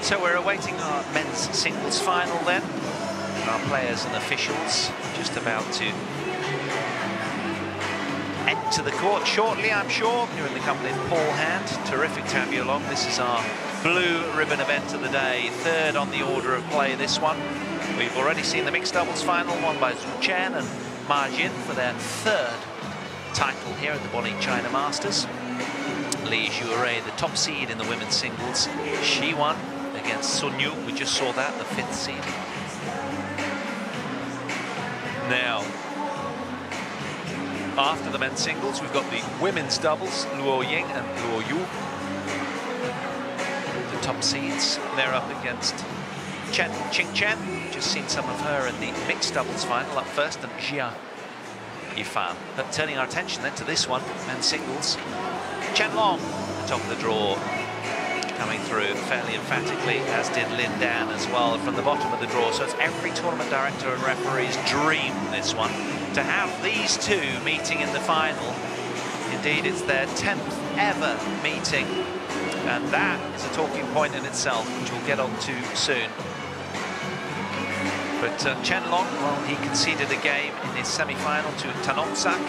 So we're awaiting our men's singles final then. Our players and officials just about to enter the court shortly, I'm sure. You're in the company of Paul Hand. Terrific to have you along. This is our blue ribbon event of the day. Third on the order of play, this one. We've already seen the mixed doubles final, won by Chen and Ma Jin for their third title here at the Bonny China Masters. Li Juerei, the top seed in the women's singles. She won against Sun Yu. We just saw that, the 5th seed. Now, after the men's singles, we've got the women's doubles, Luo Ying and Luo Yu. The top seeds, they're up against Chen just seen some of her in the mixed doubles final up first, and Jia Yifan. But turning our attention then to this one, men's singles. Chen Long, the top of the draw, coming through fairly emphatically, as did Lin Dan as well from the bottom of the draw. So it's every tournament director and referee's dream, this one, to have these two meeting in the final. Indeed, it's their 10th ever meeting, and that is a talking point in itself, which we'll get on to soon. But Chen Long, well, he conceded a game in his semi-final to Thanomsak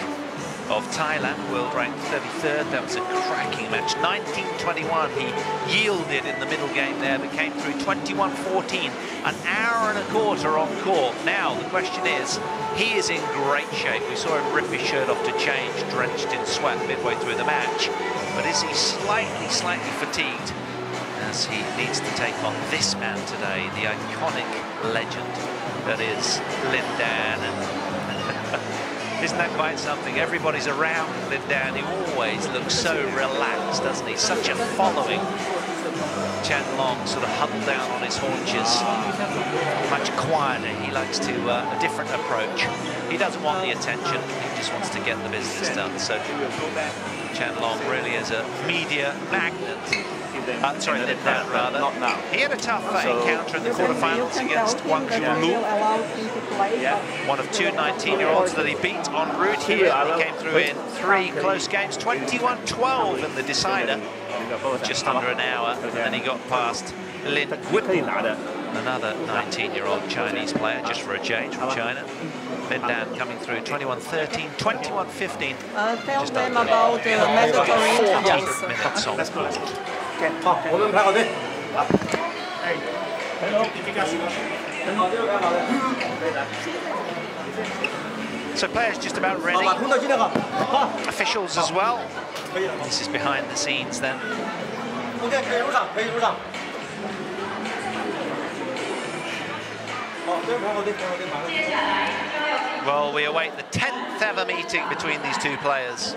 of Thailand, world ranked 33rd. That was a cracking match. 19-21, he yielded in the middle game there, but came through 21-14, an hour and a quarter on court. Now, the question is, he is in great shape. We saw him rip his shirt off to change, drenched in sweat midway through the match. But is he slightly fatigued, as he needs to take on this man today, the iconic legend that is Lin Dan. Isn't that quite something? Everybody's around Lin Dan. He always looks so relaxed, doesn't he? Such a following. Chen Long sort of huddled down on his haunches, much quieter. He likes to a different approach. He doesn't want the attention. He just wants to get the business done. So Chen Long really is a media magnet. Sorry, Lin Dan rather. Not now. He had a tough encounter in the quarterfinals against Wang Junlu. One of two 19-year-olds that he beat en route here. He came through in 3 close games, 21-12 in the decider, just under an hour, and then he got past Lin Whipple, another 19-year-old Chinese player, just for a change from China. Lin Dan coming through 21-13, 21-15. Tell them about the mandatory 40 minutes on court. So players just about ready. Officials as well. This is behind the scenes then. Well, we await the 10th ever meeting between these two players.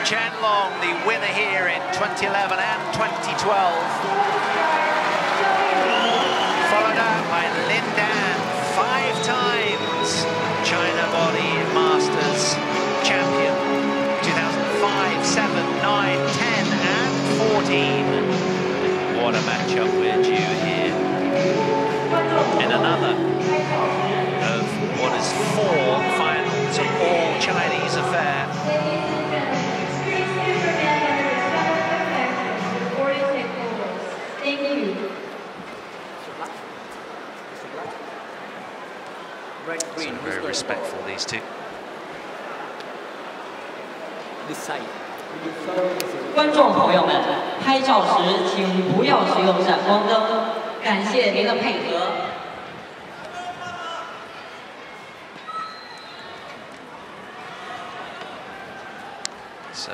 Chen Long, the winner here in 2011 and 2012. Followed out by Lin Dan, 5 times China Bonny Masters champion. 2005, 7, 9, 10 and 14. What a matchup we're due here. In another of what is 4 finals of all Chinese affair. So very respectful, these two. 观众朋友们，拍照时请不要使用闪光灯，感谢您的配合。 So,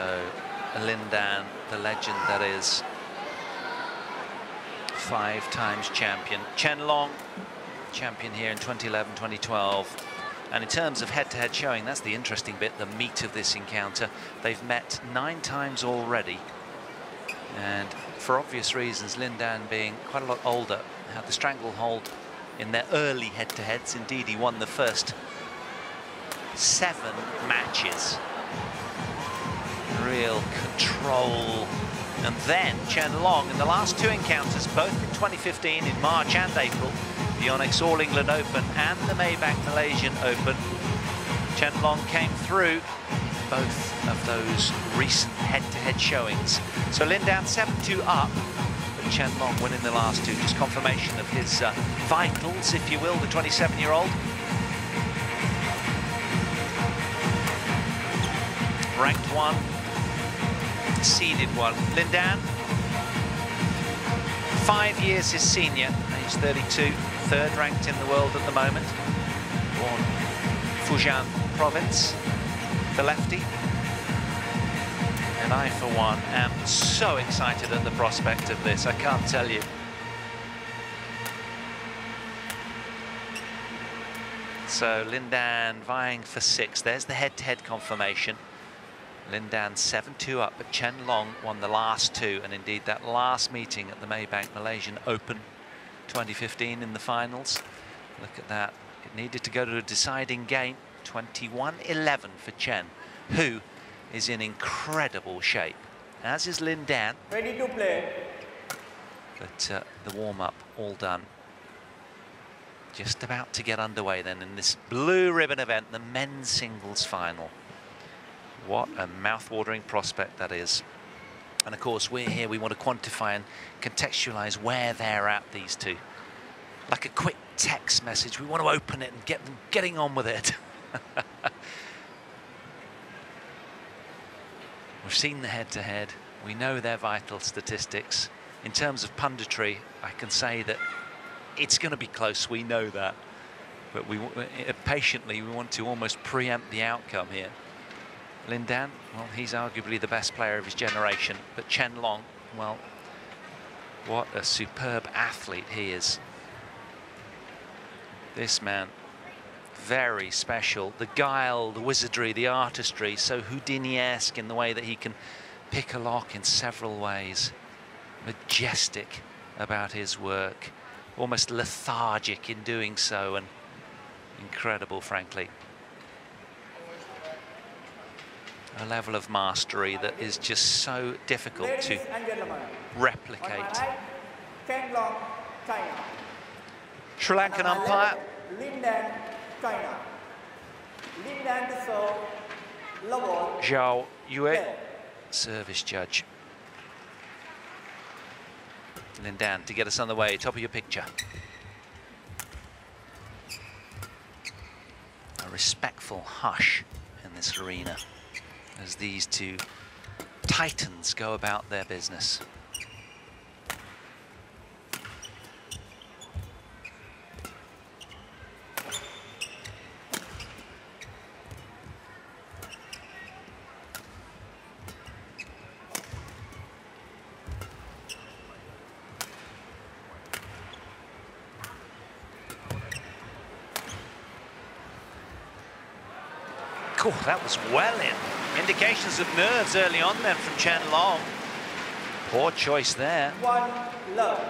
Lin Dan, the legend that is, 5 times champion. Chen Long, champion here in 2011, 2012. And in terms of head-to-head showing, that's the interesting bit, the meat of this encounter. They've met 9 times already. And for obvious reasons, Lin Dan being quite a lot older, had the stranglehold in their early head-to-heads. Indeed, he won the first 7 matches. real control. And then Chen Long in the last two encounters, both in 2015 in March and April, the Onyx All England Open and the Maybank Malaysian Open, Chen Long came through both of those recent head-to-head showings. So Lin Dan 7-2 up, but Chen Long winning the last two. Just confirmation of his vitals, if you will, the 27-year-old. Ranked one, seeded one. Lin Dan, 5 years his senior, age 32, third ranked in the world at the moment. Born Fujian province, the lefty. And I, for one, am so excited at the prospect of this, I can't tell you. So Lin Dan vying for 6. There's the head-to-head confirmation. Lin Dan 7-2 up, but Chen Long won the last two, and indeed that last meeting at the Maybank Malaysian Open 2015 in the finals. Look at that. It needed to go to a deciding game. 21-11 for Chen, who is in incredible shape, as is Lin Dan. Ready to play. But the warm-up all done. Just about to get underway then in this blue ribbon event, the men's singles final. What a mouth-watering prospect that is. And of course, we're here, we want to quantify and contextualize where they're at, these two. Like a quick text message, we want to open it and get them getting on with it. We've seen the head-to-head. We know their vital statistics. In terms of punditry, I can say that it's going to be close, we know that. But we patiently, we want to almost preempt the outcome here. Lin Dan, well, he's arguably the best player of his generation, but Chen Long, well, what a superb athlete he is. This man, very special. The guile, the wizardry, the artistry, so Houdini-esque in the way that he can pick a lock in several ways. Majestic about his work, almost lethargic in doing so, and incredible, frankly. A level of mastery that is just so difficult to replicate. Chen Long, China. Sri Lankan umpire. Lin Dan, China. Lin Dan to serve, level. Zhao Yue, service judge. Lin Dan to get us on the way, top of your picture. A respectful hush in this arena as these two titans go about their business. Cool, that was well in. Indications of nerves early on then from Chen Long. Poor choice there. 1 love.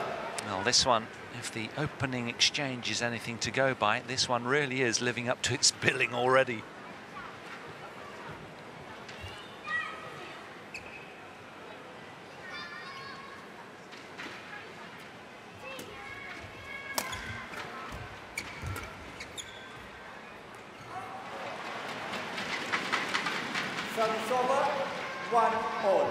Well, this one, if the opening exchange is anything to go by, this one really is living up to its billing already. Service over, 1 all.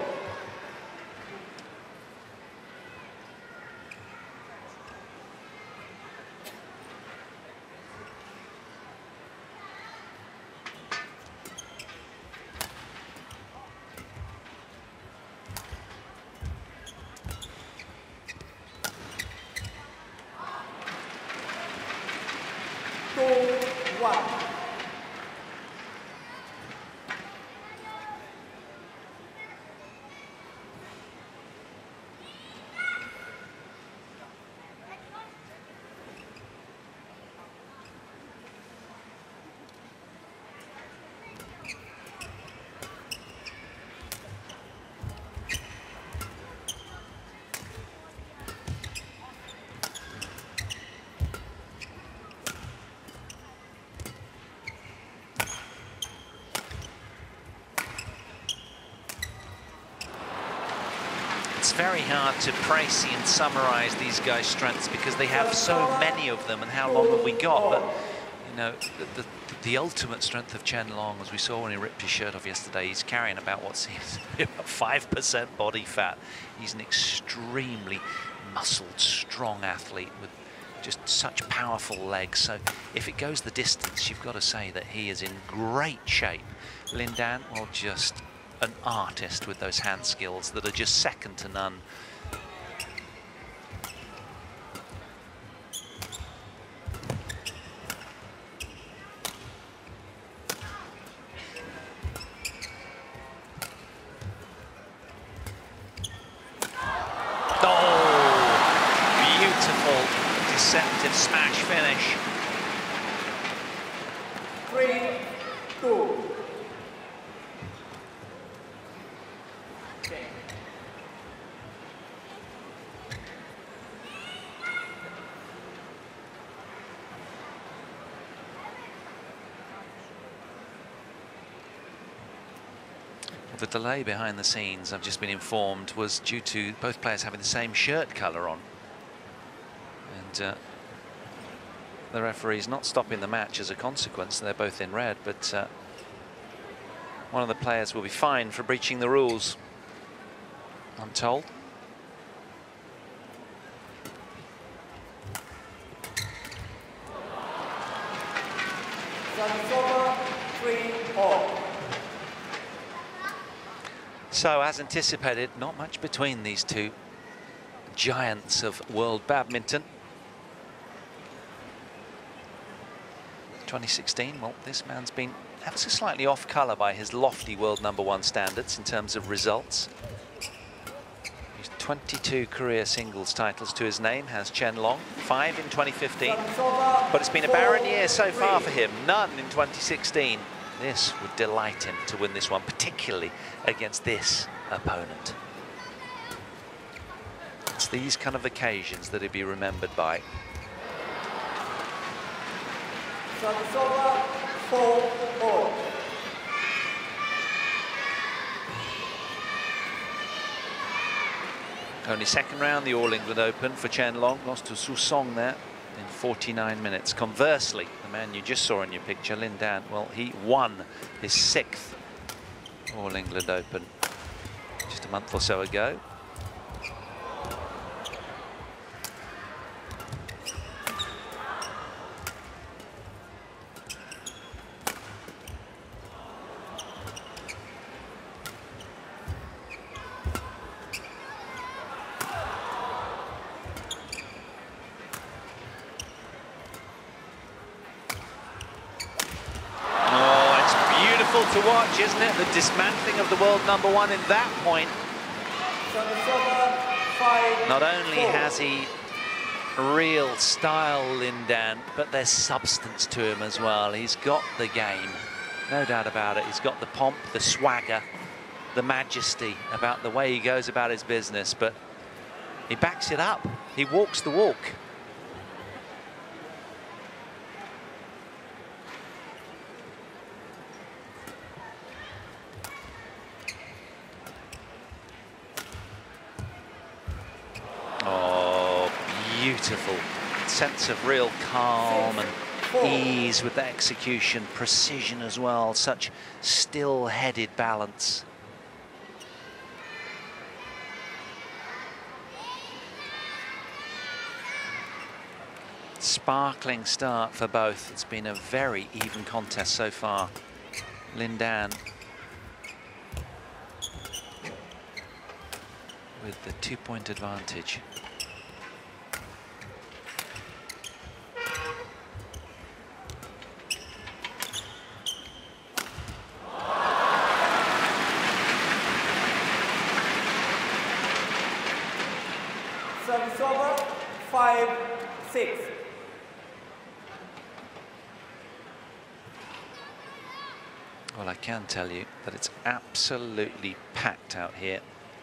It's very hard to précis and summarize these guys' strengths because they have so many of them, and how long have we got? But you know, the ultimate strength of Chen Long, as we saw when he ripped his shirt off yesterday, he's carrying about what seems to be about 5% body fat. He's an extremely muscled, strong athlete with just such powerful legs. So if it goes the distance, you've got to say that he is in great shape. Lin Dan, well, just an artist with those hand skills that are just second to none. Oh, beautiful, deceptive smash finish. 3-2. The delay behind the scenes, I've just been informed, was due to both players having the same shirt colour on. And the referee's not stopping the match as a consequence. They're both in red, but one of the players will be fined for breaching the rules, I'm told. So, as anticipated, not much between these two giants of world badminton. 2016, well, this man's been ever so slightly off colour by his lofty world #1 standards in terms of results. He's 22 career singles titles to his name, has Chen Long, 5 in 2015. But it's been a barren year so far for him, none in 2016. This would delight him to win this one, particularly against this opponent. It's these kind of occasions that he'd be remembered by. Only second round, the All England Open for Chen Long, lost to Su Song there in 49 minutes. Conversely, the man you just saw in your picture, Lin Dan, well, he won his 6th All England Open just a month or so ago. To watch, isn't it? The dismantling of the world #1 in that point. Not only has he real style, Lin Dan, but there's substance to him as well. He's got the game, no doubt about it. He's got the pomp, the swagger, the majesty about the way he goes about his business, but he backs it up. He walks the walk. Beautiful sense of real calm and ease with the execution, precision as well, such still-headed balance. Sparkling start for both. It's been a very even contest so far. Lin Dan with the 2-point advantage. Service over, 5-6. Well, I can tell you that it's absolutely packed out here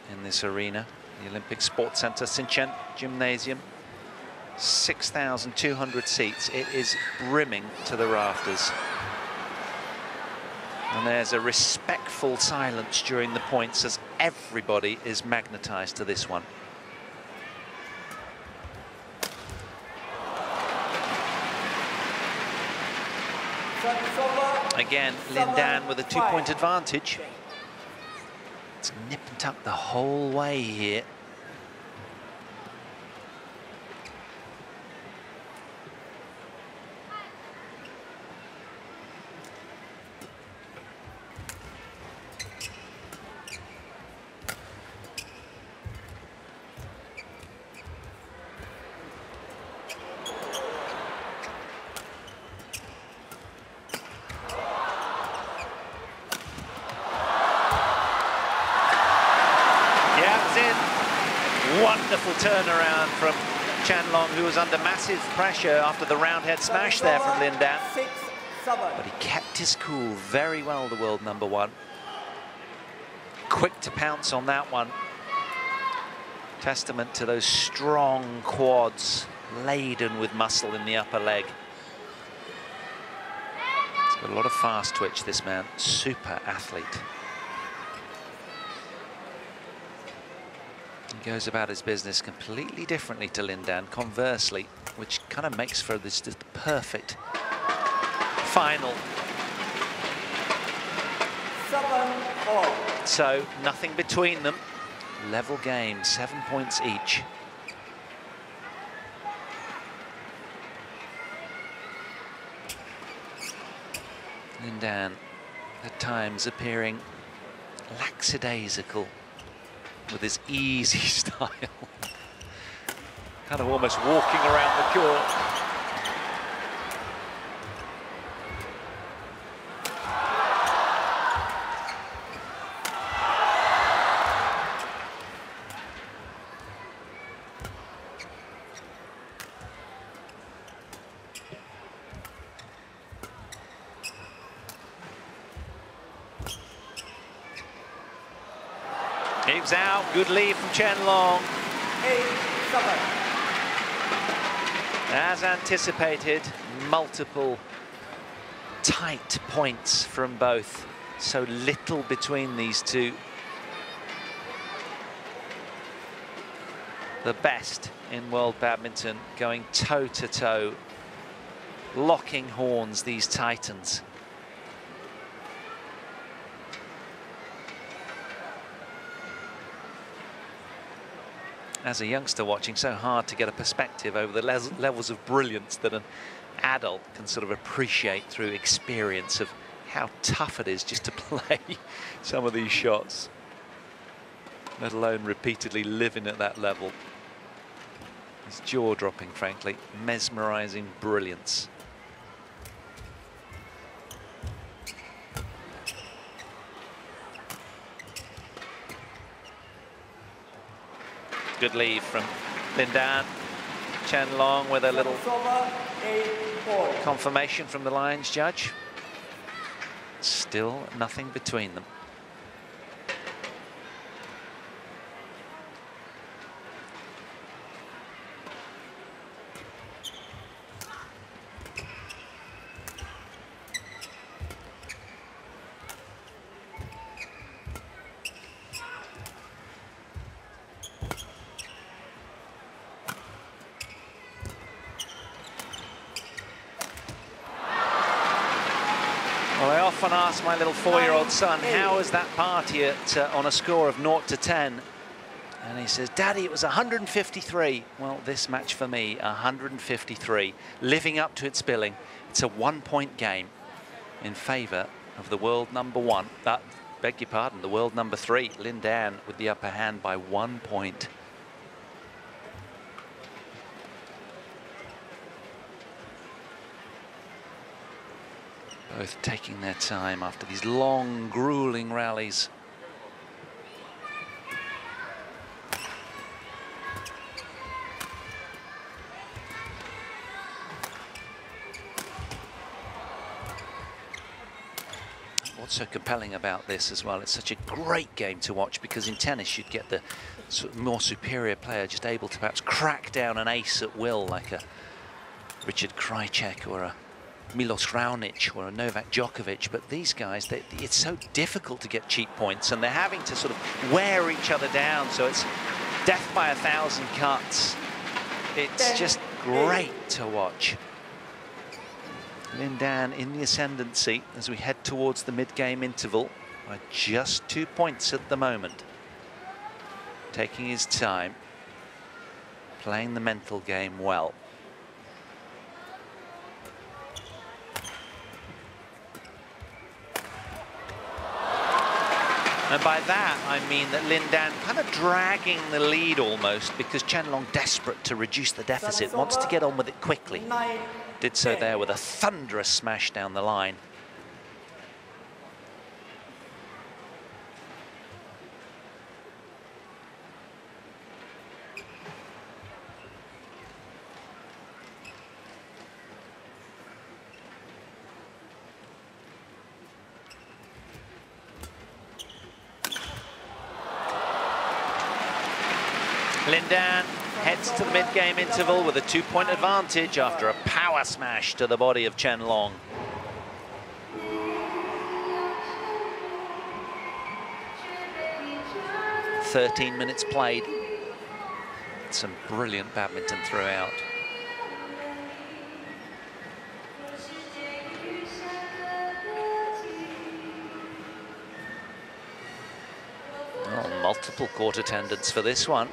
in this arena, the Olympic Sports Centre, Chen Gymnasium. 6,200 seats. It is brimming to the rafters. And there's a respectful silence during the points as everybody is magnetized to this one. Again, Lindan with a 2-point advantage. It's nip and tuck the whole way here. Wonderful turnaround from Chen, who was under massive pressure after the roundhead smash there from Lindan. But he kept his cool very well, the world #1. Quick to pounce on that one. Testament to those strong quads laden with muscle in the upper leg. He's got a lot of fast twitch, this man. Super athlete. He goes about his business completely differently to Lindan, conversely, which kind of makes for this just the perfect final. 7-all. So nothing between them. Level game, 7 points each. Lindan at times appearing lackadaisical with his easy style. Kind of almost walking around the court. Moves out, good lead from Chen. 8-7. As anticipated, multiple tight points from both. So little between these two. The best in world badminton going toe-to-toe, locking horns, these titans. As a youngster watching, so hard to get a perspective over the levels of brilliance that an adult can sort of appreciate through experience of how tough it is just to play some of these shots, let alone repeatedly living at that level. It's jaw-dropping, frankly, mesmerizing brilliance. Good lead from Lindan. Chen with a little confirmation from the lines judge. Still nothing between them. Well, I often ask my little 4-year-old son, how was that party at, on a score of 0-10? And he says, Daddy, it was 153. Well, this match for me, 153, living up to its billing. It's a 1-point game in favour of the world #1. Beg your pardon, the world #3, Lindan, with the upper hand by 1 point. Both taking their time after these long, grueling rallies. What's so compelling about this as well, it's such a great game to watch, because in tennis you'd get the more superior player just able to perhaps crack down an ace at will, like a Richard Krajicek or a Milos Raonic or a Novak Djokovic, but these guys, it's so difficult to get cheap points, and they're having to sort of wear each other down, so it's death by 1,000 cuts. It's just great to watch. Lin Dan in the ascendancy as we head towards the mid-game interval by just 2 points at the moment. Taking his time, playing the mental game well. And by that, I mean that Lin Dan kind of dragging the lead almost, because Chen Long, desperate to reduce the deficit, wants to get on with it quickly. Did so there with a thunderous smash down the line. Lin Dan heads to the mid-game interval with a 2-point advantage after a power smash to the body of Chen Long. "13 minutes played. Some brilliant badminton throughout. Oh, multiple court attendance for this one.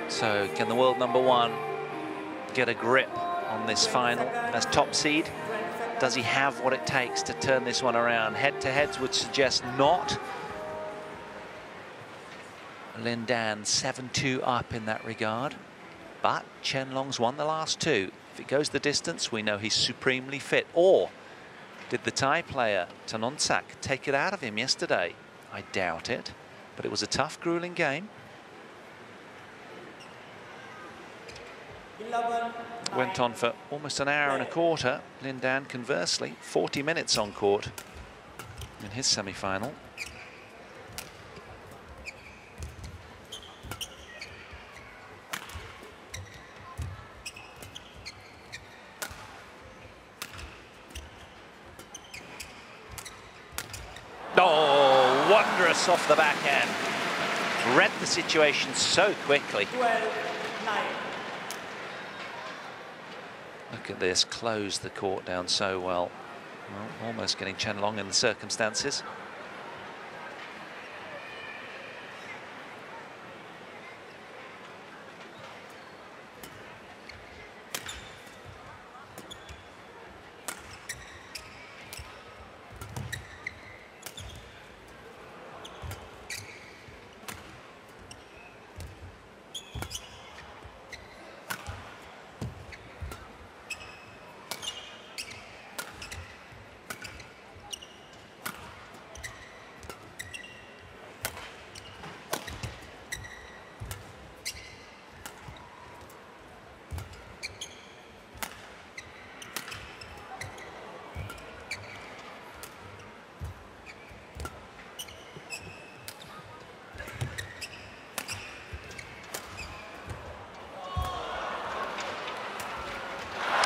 So can the world #1 get a grip on this final as top seed? Does he have what it takes to turn this one around? Head-to-heads would suggest not. Lin Dan 7-2 up in that regard, but Chen Long's won the last 2. If it goes the distance, we know he's supremely fit. Or did the Thai player Tanonsak take it out of him yesterday? I doubt it, but it was a tough, grueling game. Went on for almost an hour and a quarter. Lin Dan, conversely, 40 minutes on court in his semi-final. Oh, wondrous off the backhand. Read the situation so quickly. 12-9. Look at this, closed the court down so well. Well, almost getting Chen Long in the circumstances.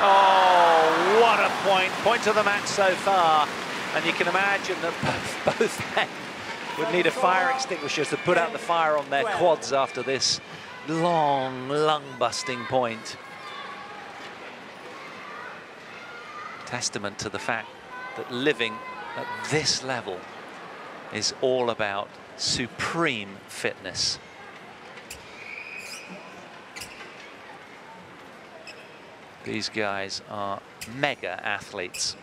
Oh, what a point of the match so far. And you can imagine that both men would need a fire extinguisher to put out the fire on their quads after this long, lung-busting point. Testament to the fact that living at this level is all about supreme fitness. These guys are mega athletes.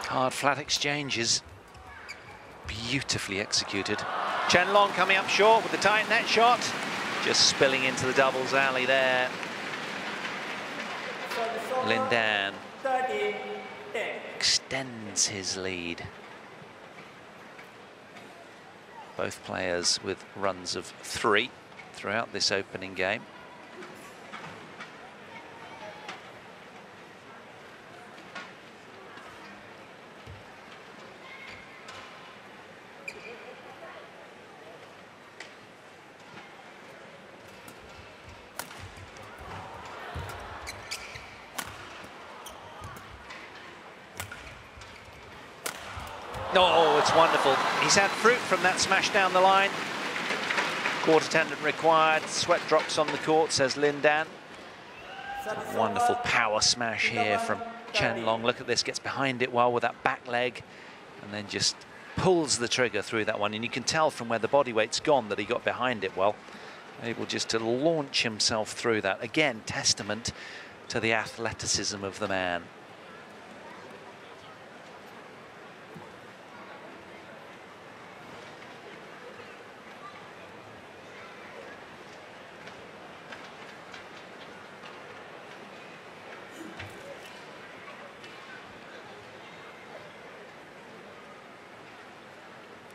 Hard flat exchanges, beautifully executed. Chen Long coming up short with the tight net shot, just spilling into the doubles alley there. Lin Dan 13-10. Extends his lead. Both players with runs of 3 throughout this opening game. Oh, it's wonderful. He's had fruit from that smash down the line. Court attendant required. Sweat drops on the court, says Lin Dan. Wonderful power smash here from Chen Long. Look at this, gets behind it well with that back leg and then just pulls the trigger through that one. And you can tell from where the body weight's gone that he got behind it well. Able just to launch himself through that. Again, testament to the athleticism of the man.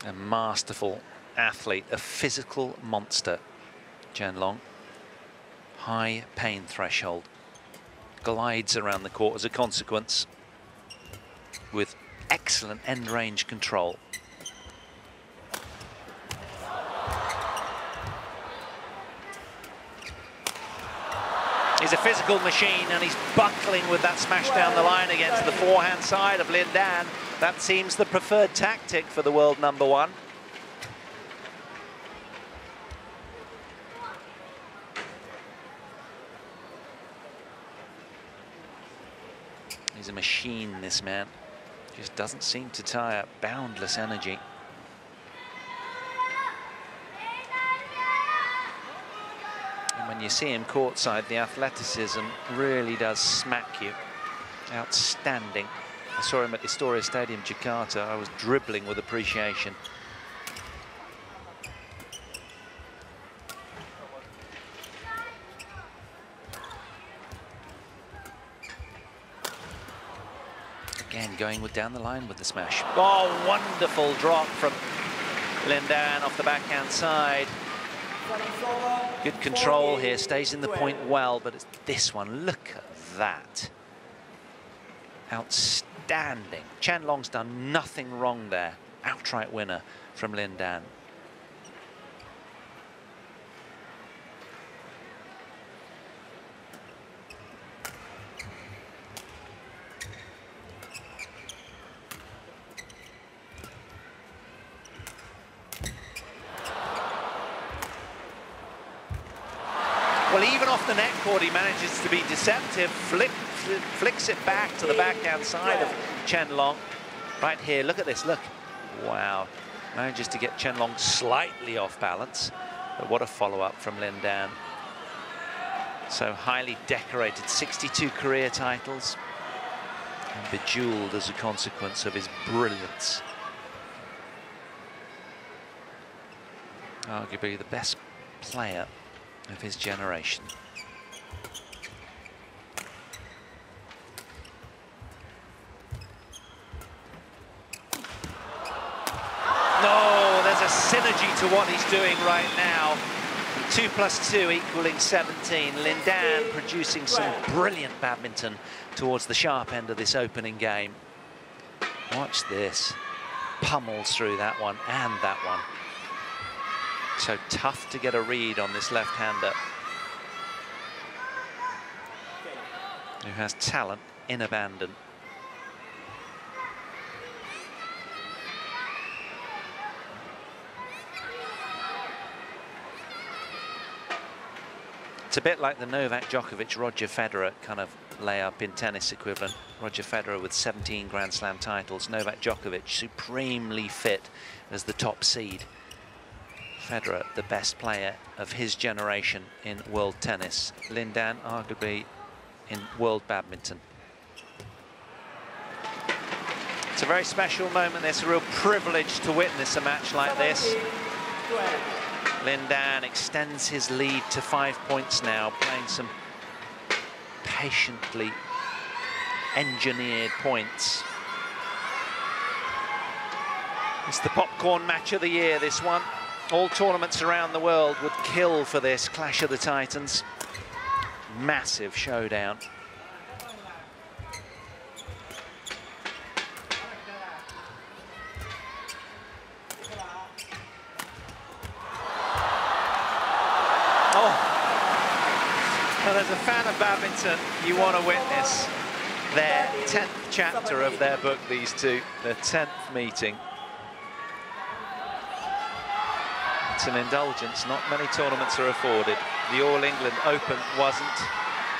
A masterful athlete, a physical monster, Chen Long. High pain threshold. Glides around the court as a consequence with excellent end range control. He's a physical machine and he's buckling with that smash down the line against the forehand side of Lin Dan. That seems the preferred tactic for the world #1. He's a machine, this man. Just doesn't seem to tire. Boundless energy. And when you see him courtside, the athleticism really does smack you. Outstanding. I saw him at Istora Stadium, Jakarta. I was dribbling with appreciation. Again, going down the line with the smash. Oh, wonderful drop from Lin Dan off the backhand side. Good control here, stays in the point well, but it's this one. Look at that. Outstanding. Chen Long's done nothing wrong there. Outright winner from Lin Dan. Well, even off the net court, he manages to be deceptive, flicks it back to the backhand side of Chen Long. Right here, look at this, look. Wow, manages to get Chen Long slightly off balance. But what a follow-up from Lin Dan. So highly decorated, 62 career titles. And bejeweled as a consequence of his brilliance. Arguably the best player of his generation. No, there's a synergy to what he's doing right now. 2 + 2 equaling 17. Lin Dan producing some brilliant badminton towards the sharp end of this opening game. Watch this. Pummels through that one and that one. So tough to get a read on this left-hander who has talent in abandon. It's a bit like the Novak Djokovic, Roger Federer kind of layup in tennis equivalent. Roger Federer with 17 Grand Slam titles. Novak Djokovic supremely fit as the top seed. Federer, the best player of his generation in world tennis. Lin Dan, arguably in world badminton. It's a very special moment. It's a real privilege to witness a match like this. Lin Dan extends his lead to 5 points now, playing some patiently engineered points. It's the popcorn match of the year, this one. All tournaments around the world would kill for this Clash of the Titans. Massive showdown. Well, as a fan of badminton, you want to witness their 10th chapter of their book, these two, their 10th meeting. It's an indulgence not many tournaments are afforded. The All England Open wasn't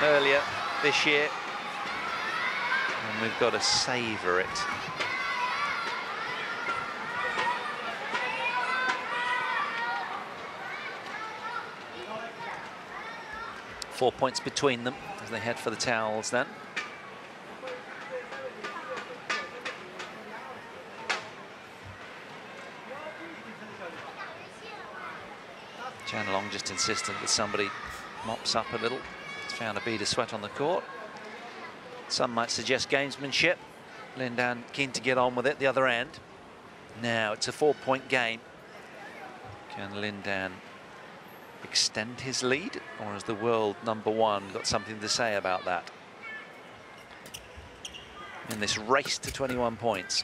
earlier this year, and we've got to savour it. Four points between them as they head for the towels then. Chen Long just insistent that somebody mops up a little. He's found a bead of sweat on the court. Some might suggest gamesmanship. Lin Dan keen to get on with it, the other end. Now it's a 4-point game. Can Lin Dan extend his lead, or has the world #1 got something to say about that in this race to 21 points?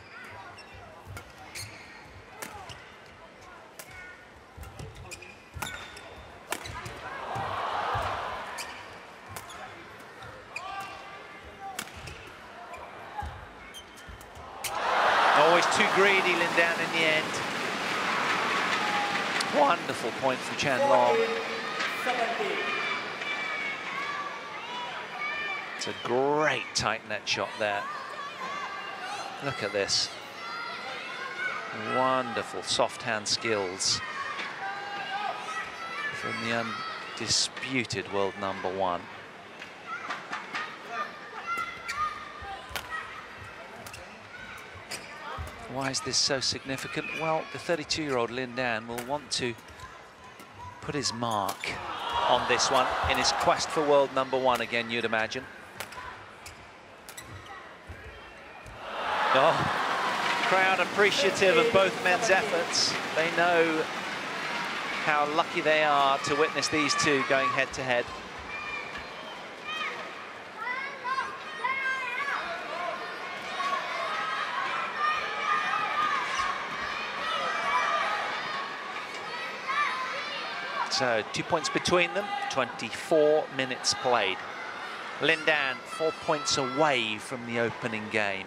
Always too greedy, Lin Dan, in the end. Wonderful point from Chen Long. It's a great tight net shot there. Look at this. Wonderful soft hand skills from the undisputed world #1. Why is this so significant? Well, the 32-year-old Lin Dan will want to put his mark on this one in his quest for world #1 again, you'd imagine. Oh, crowd appreciative of both men's efforts. They know how lucky they are to witness these two going head-to-head. So 2 points between them, 24 minutes played. Lin Dan 4 points away from the opening game.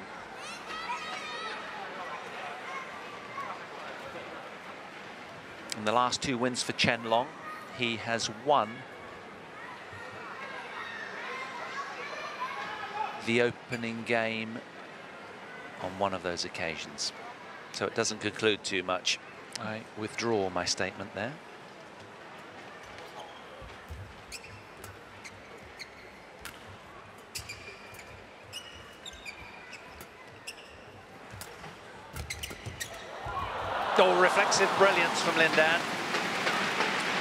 In the last 2 wins for Chen Long, he has won the opening game on one of those occasions. So it doesn't conclude too much. I withdraw my statement there. Oh, reflexive brilliance from Lin Dan.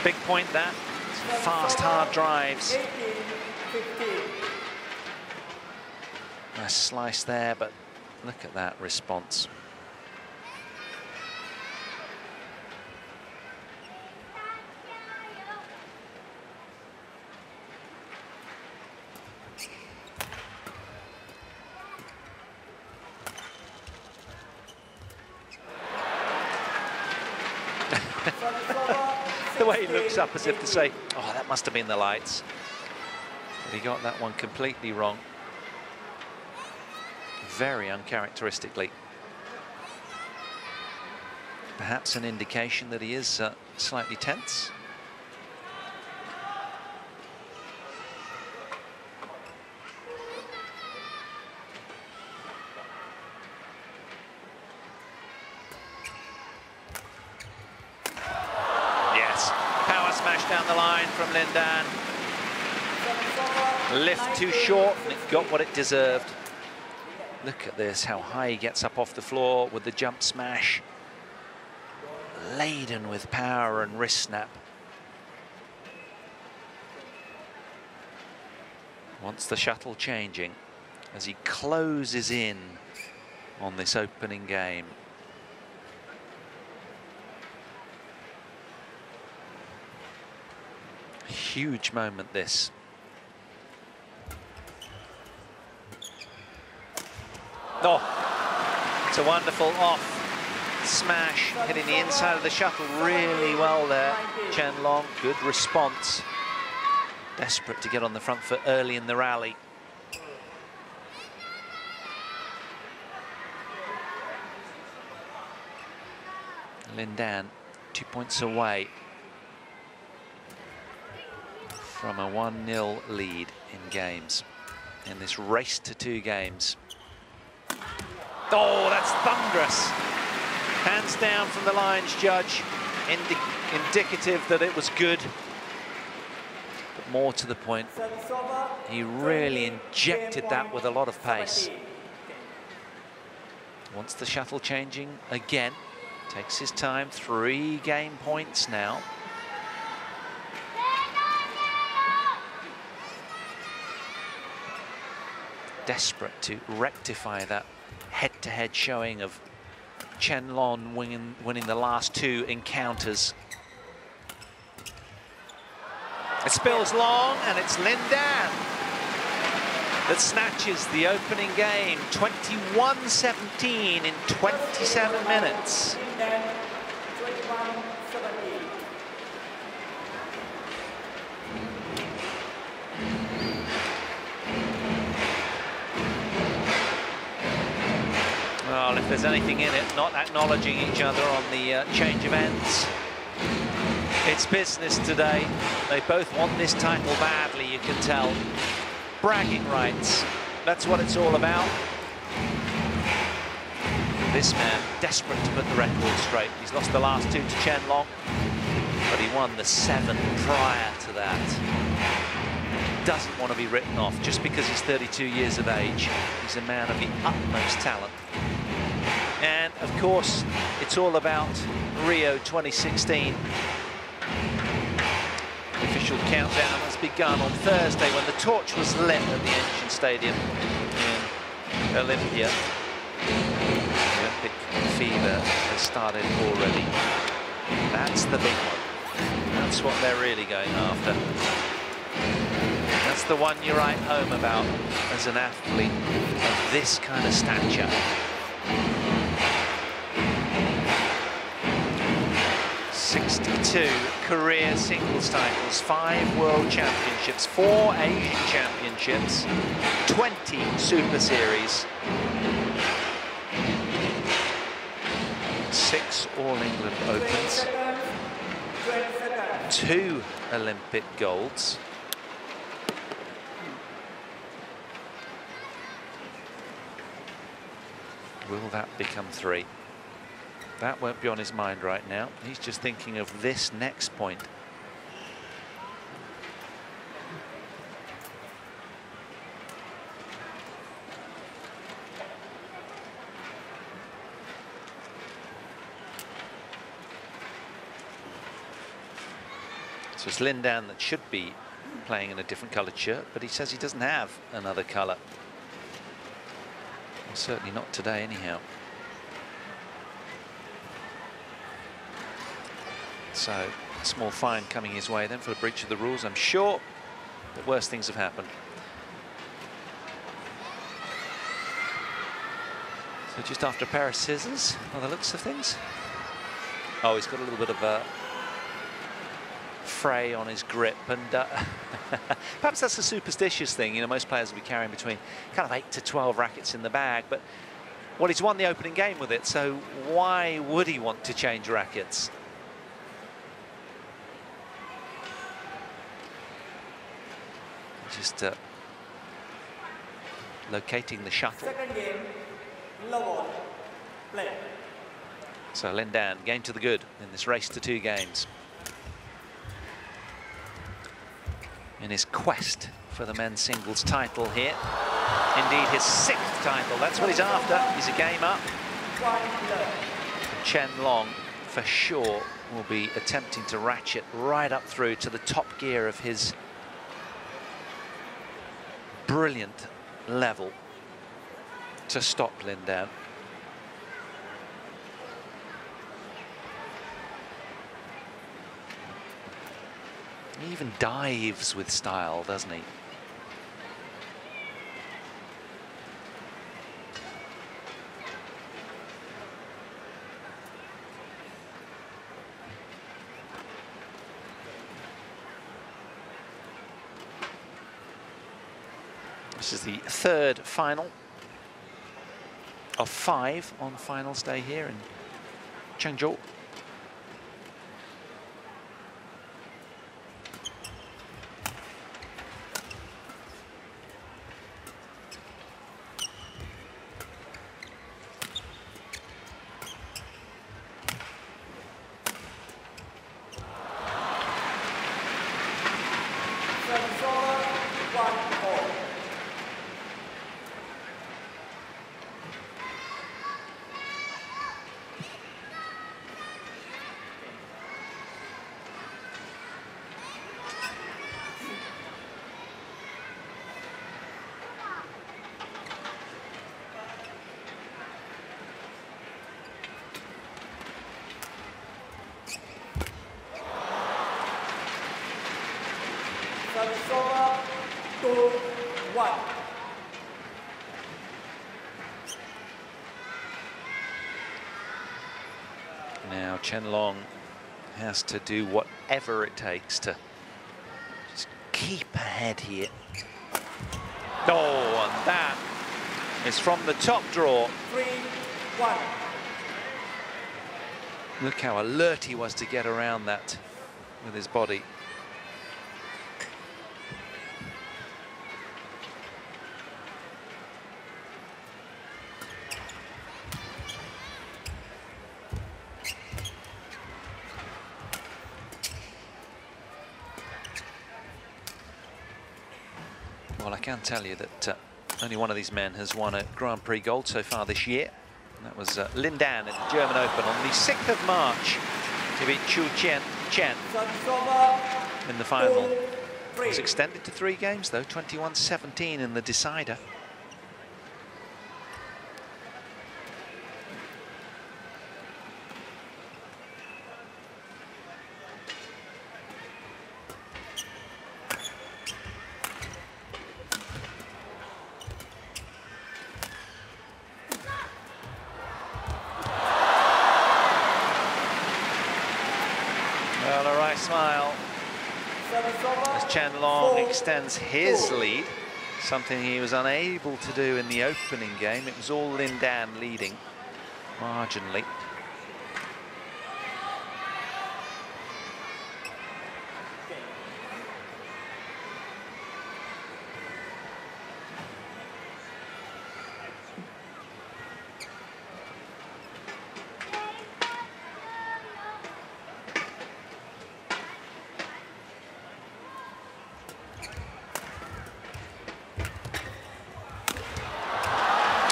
Big point that. Fast, hard drives. Nice slice there, but look at that response. The way he looks up as if to say, oh, that must have been the lights. But he got that one completely wrong. Very uncharacteristically. Perhaps an indication that he is slightly tense. Down the line from Lin Dan. Lift too short, and it got what it deserved. Look at this, how high he gets up off the floor with the jump smash. Laden with power and wrist snap. Wants the shuttle changing. as he closes in on this opening game. Huge moment, this. Oh, it's a wonderful off smash, hitting the inside of the shuttle really well there. Chen Long, good response. Desperate to get on the front foot early in the rally. Lin Dan, 2 points away from a 1-0 lead in games, in this race to 2 games. Oh, that's thunderous. Hands down from the lines judge, indicative that it was good. But more to the point, he really injected that with a lot of pace. Wants the shuttle changing again. Takes his time, 3 game points now. Desperate to rectify that head-to-head showing of Chen Long winning the last 2 encounters. It spills long, and it's Lin Dan that snatches the opening game, 21-17 in 27 minutes. Well, if there's anything in it, not acknowledging each other on the change of ends. It's business today. They both want this title badly, you can tell. Bragging rights, that's what it's all about. This man, desperate to put the record straight. He's lost the last 2 to Chen Long, but he won the 7 prior to that. Doesn't want to be written off just because he's 32 years of age. He's a man of the utmost talent. And of course, it's all about Rio 2016. The official countdown has begun on Thursday when the torch was lit at the ancient stadium in Olympia. The Olympic fever has started already. That's the big one. That's what they're really going after. That's the one you write home about as an athlete of this kind of stature. 62 career singles titles, 5 World Championships, 4 Asian Championships, 20 Super Series, 6 All-England Opens, 2 Olympic golds, will that become 3? That won't be on his mind right now. He's just thinking of this next point. So it's Lin Dan that should be playing in a different coloured shirt, but he says he doesn't have another colour. Well, certainly not today anyhow. So, a small fine coming his way then for a breach of the rules, I'm sure, but worse things have happened. So just after a pair of scissors, by the looks of things. Oh, he's got a little bit of a fray on his grip, and perhaps that's a superstitious thing. You know, most players will be carrying between kind of 8 to 12 rackets in the bag, but well, he's won the opening game with it, so why would he want to change rackets? Just locating the shuttle. Second game, low play. So Lin Dan, game to the good in this race to 2 games. In his quest for the men's singles title here. Indeed, his 6th title. That's what he's after. He's a game up. Chen Long, for sure, will be attempting to ratchet right up through to the top gear of his brilliant level. to stop Lindan. He even dives with style, doesn't he? This is the third final of 5 on finals day here in Changzhou. Now Chen Long has to do whatever it takes to just keep ahead here. Oh, and that is from the top draw. 3-1. Look how alert he was to get around that with his body. Well, I can tell you that only one of these men has won a Grand Prix gold so far this year. And that was Lindan in the German Open on the 6th of March to beat Chen in the final. It was extended to 3 games, though, 21-17 in the decider. Well, a right smile as Chen Long extends his lead, something he was unable to do in the opening game. It was all Lindan leading marginally.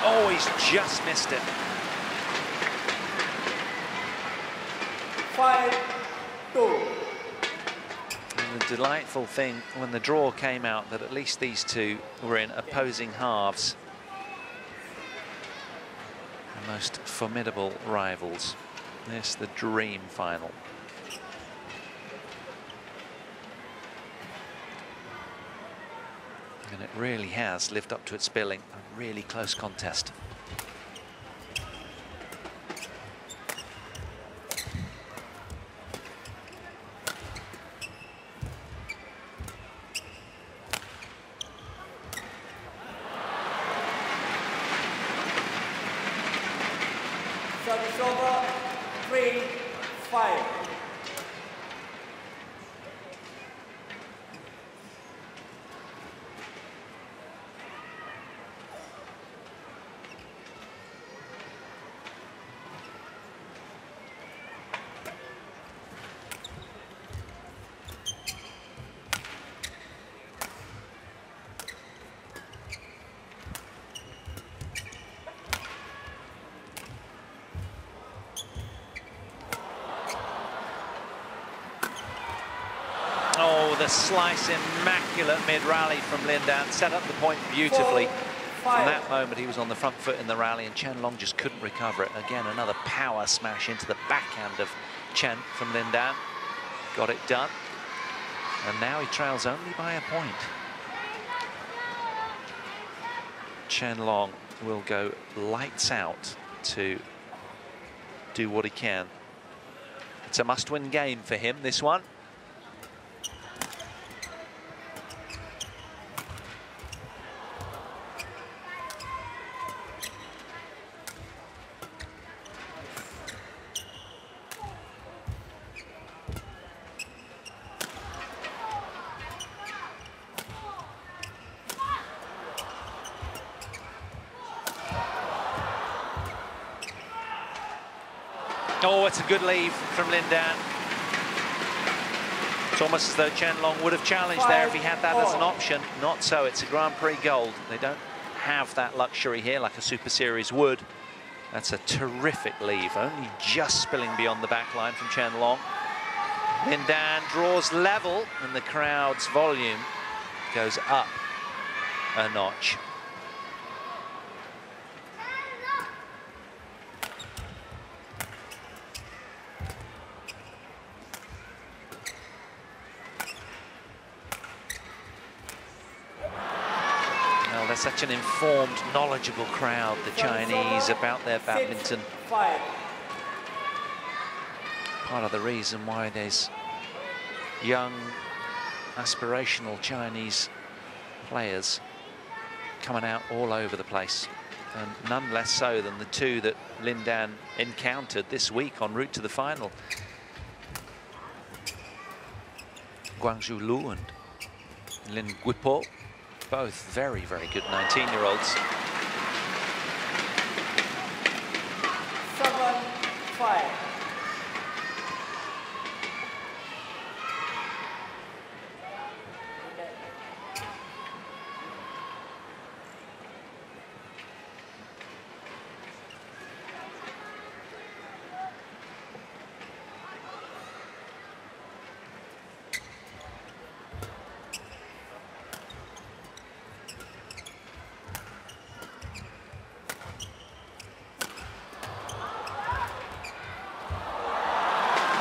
Oh, he's just missed it. 5-2. And the delightful thing when the draw came out that at least these two were in opposing halves. The most formidable rivals. This the dream final. And it really has lived up to its billing. A really close contest. Service over, 3-5. Oh, the slice, immaculate mid-rally from Lindan. Set up the point beautifully. From that moment, he was on the front foot in the rally, and Chen Long just couldn't recover it. Again, another power smash into the backhand of Chen from Lin Dan. Got it done. And now he trails only by a point. Chen Long will go lights out to do what he can. It's a must-win game for him, this one. Oh, it's a good leave from Lin Dan. It's almost as though Chen Long would have challenged there if he had that as an option. Not so, it's a Grand Prix gold. They don't have that luxury here like a Super Series would. That's a terrific leave, only just spilling beyond the back line from Chen Long. Lin Dan draws level, and the crowd's volume goes up a notch. They're such an informed, knowledgeable crowd, the Chinese, about their badminton. Part of the reason why there's young, aspirational Chinese players coming out all over the place. And none less so than the two that Lin Dan encountered this week en route to the final. Guangzhou Lu and Lin Guipo. Both very, very good 19-year-olds. 7-5.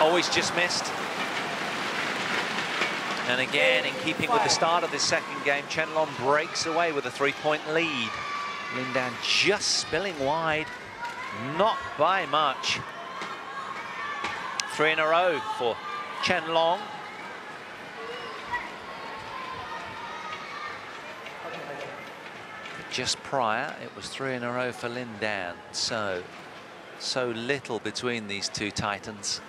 Always just missed. And again, in keeping with the start of this second game, Chen Long breaks away with a 3-point lead. Lin Dan just spilling wide, not by much. 3 in a row for Chen Long. Just prior, it was 3 in a row for Lin Dan. So little between these two titans.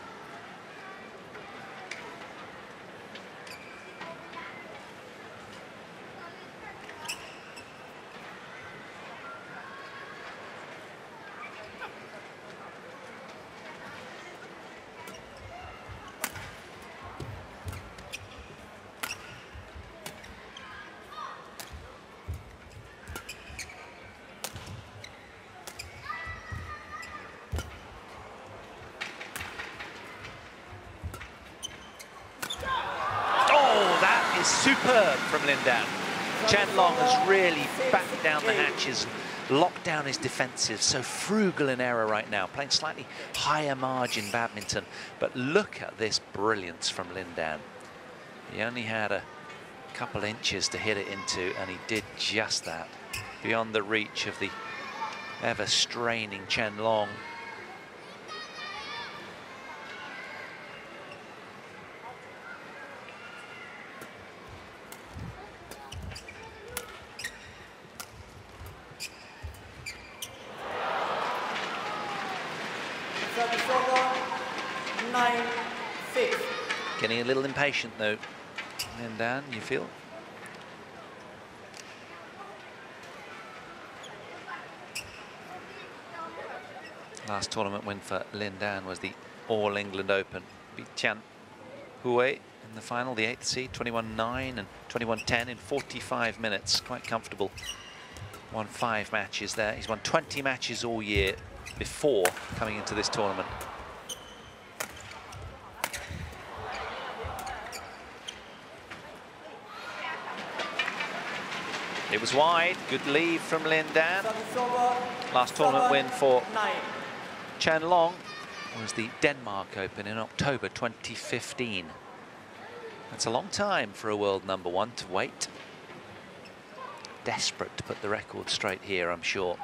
Superb from Lin Dan. Chen Long has really backed down the hatches, locked down his defensive, so frugal in error right now, playing slightly higher margin badminton. But look at this brilliance from Lin Dan. He only had a couple inches to hit it into, and he did just that, beyond the reach of the ever-straining Chen Long. Getting a little impatient though, Lin Dan, you feel? Last tournament win for Lin Dan was the All England Open. Beat Tian Hui in the final, the 8th seed, 21-9 and 21-10 in 45 minutes. Quite comfortable. Won 5 matches there. He's won 20 matches all year before coming into this tournament. It was wide. Good lead from Lin Dan. Service over. Last tournament win for 9. Chen Long was the Denmark Open in October 2015. That's a long time for a world #1 to wait. Desperate to put the record straight here, I'm sure.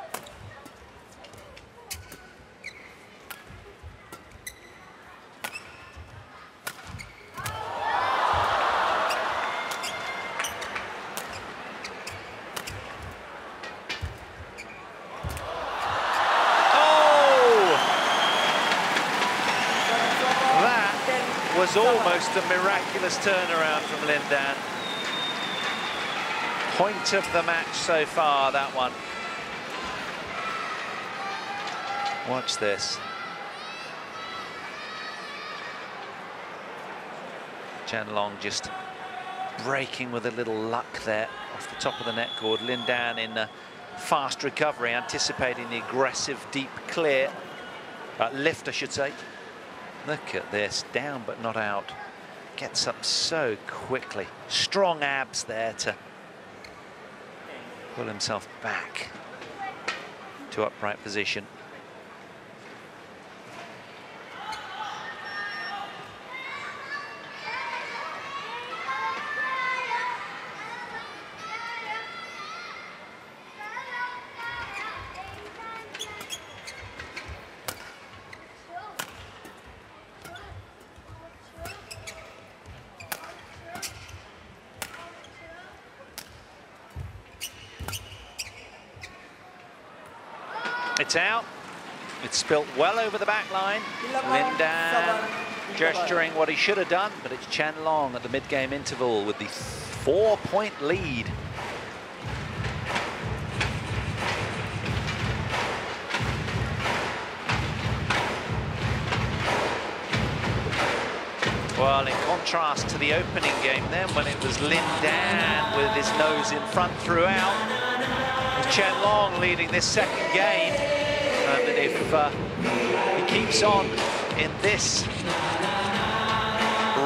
Was almost a miraculous turnaround from Lin Dan. Point of the match so far, that one. Watch this. Chen Long just breaking with a little luck there off the top of the net cord. Lin Dan in a fast recovery, anticipating the aggressive deep clear. Lift, I should say. Look at this, down but not out. Gets up so quickly. Strong abs there to pull himself back to upright position. It's out. It's spilt well over the back line. Lin Dan gesturing what he should have done, but it's Chen Long at the mid-game interval with the 4-point lead. Well, in contrast to the opening game then, when it was Lin Dan with his nose in front throughout, it's Chen Long leading this second game. And if he keeps on in this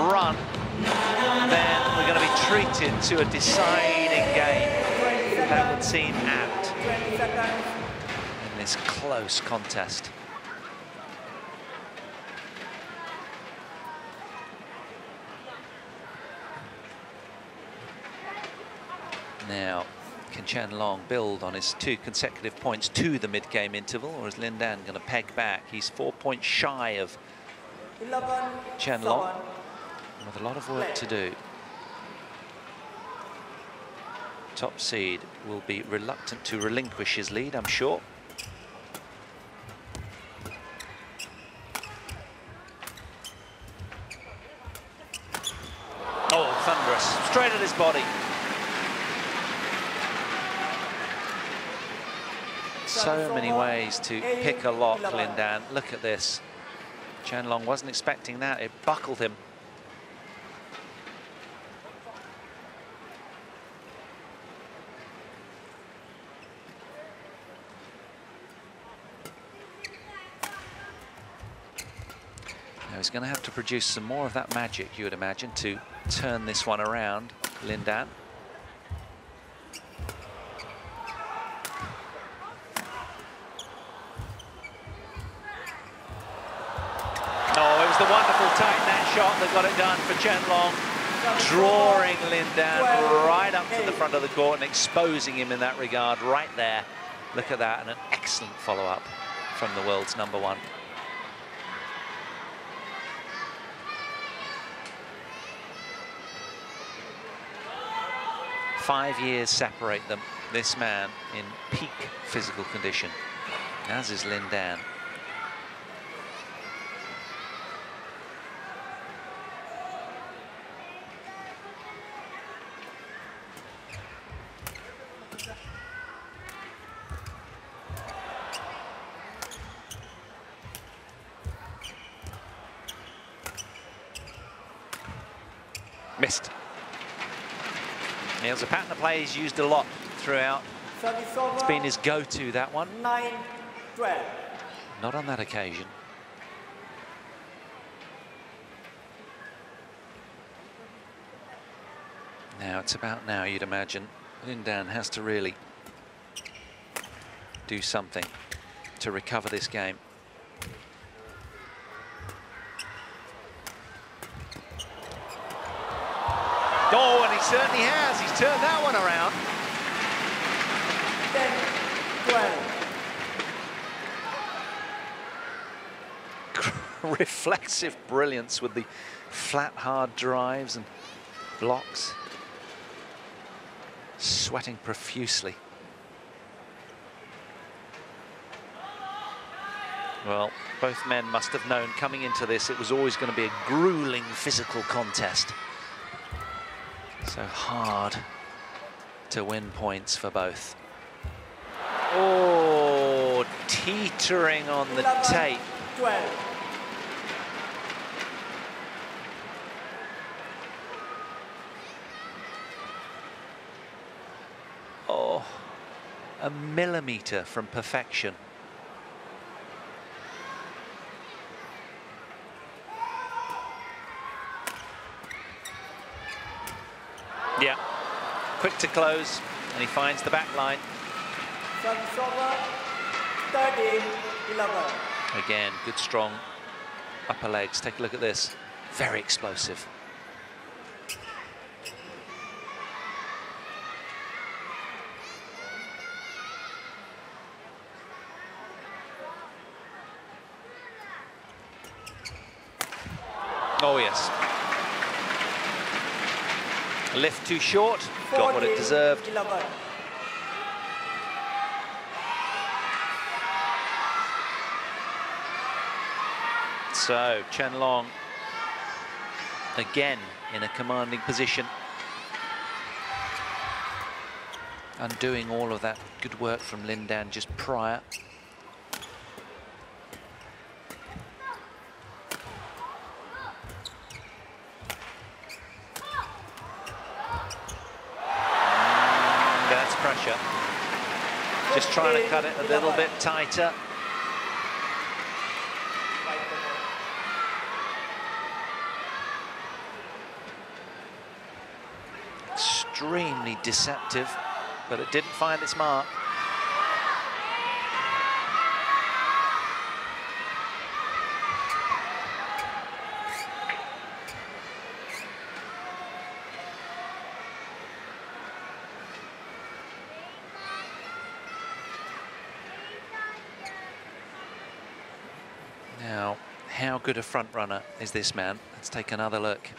run, then we're going to be treated to a deciding game that would seem apt in this close contest. Now, can Chen Long build on his 2 consecutive points to the mid-game interval, or is Lin Dan going to peg back? He's 4 points shy of Chen Long, with a lot of work to do. Top seed will be reluctant to relinquish his lead, I'm sure. Oh, thunderous, straight at his body. So many ways to pick a lock, Lin Dan. Look at this. Chen Long wasn't expecting that. It buckled him. Now he's going to have to produce some more of that magic, you would imagine, to turn this one around, Lin Dan. The wonderful tight net shot that got it done for Chen Long, drawing Lin Dan right up to the front of the court and exposing him in that regard right there. Look at that, and an excellent follow-up from the world's #1. Five years separate them. This man in peak physical condition, as is Lin Dan. Missed. It's a pattern of play he's used a lot throughout. It's been his go-to, that one. 9-12. Not on that occasion. Now it's about now, you'd imagine, Lindan has to really do something to recover this game. Oh, and he certainly has. He's turned that one around. 10-12. Reflexive brilliance with the flat, hard drives and blocks. Sweating profusely. Well, both men must have known coming into this it was always going to be a grueling physical contest. So hard to win points for both. Oh, teetering on the tape. 12. Oh, a millimetre from perfection. Yeah, quick to close, and he finds the back line. Service over, 13-11. Again, good strong upper legs. Take a look at this. Very explosive. Oh, yes. A lift too short, got what it deserved. 11. So, Chen Long, again in a commanding position. Undoing all of that good work from Lindan just prior. That's pressure. Just trying to cut it a little bit tighter. Extremely deceptive, but it didn't find its mark. Now, how good a front runner is this man? Let's take another look.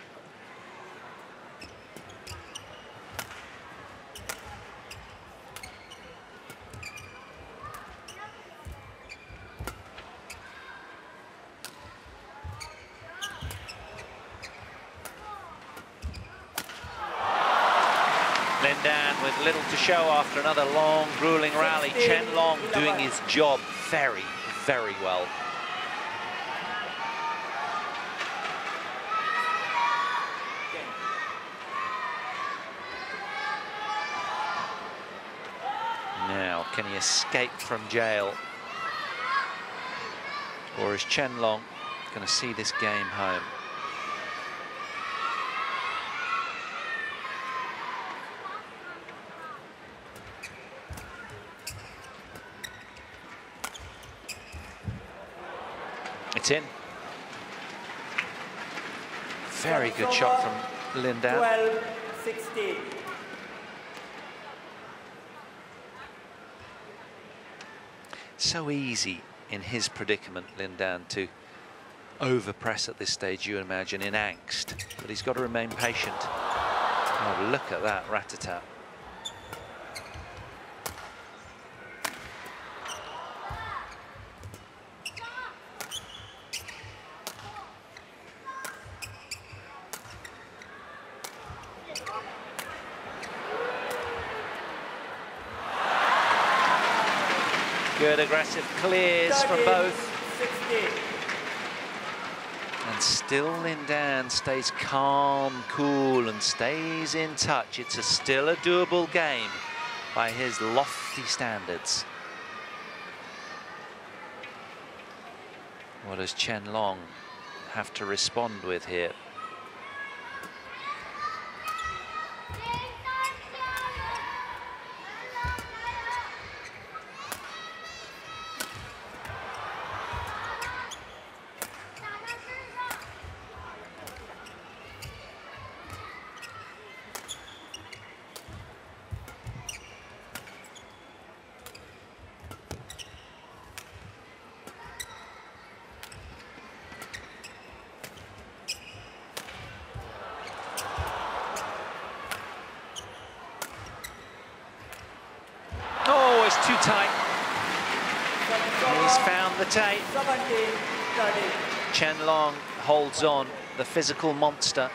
Lindan with little to show after another long, grueling rally. Chen Long doing his job very, very well. Now, can he escape from jail? Or is Chen Long going to see this game home? It's in. Very good shot from Lindan. 12-16. So easy in his predicament, Lindan, to overpress at this stage, you imagine, in angst. But he's got to remain patient. Oh, look at that rat-a-tat. Good aggressive clears from both. 16. And still Lindan stays calm, cool, and stays in touch. It's still a doable game by his lofty standards. What does Chen Long have to respond with here? too tight. He's found the tape. 17-30. Chen Long holds on, the physical monster,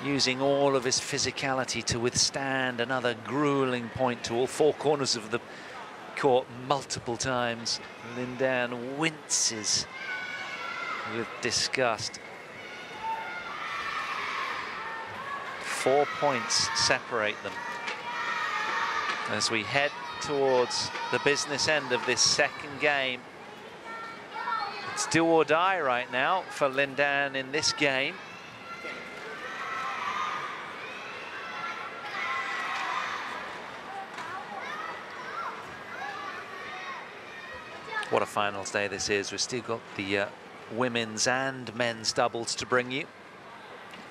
using all of his physicality to withstand another grueling point to all four corners of the court multiple times. Lin Dan winces with disgust. 4 points separate them as we head towards the business end of this second game. It's do or die right now for Lin Dan in this game. What a finals day this is. We've still got the women's and men's doubles to bring you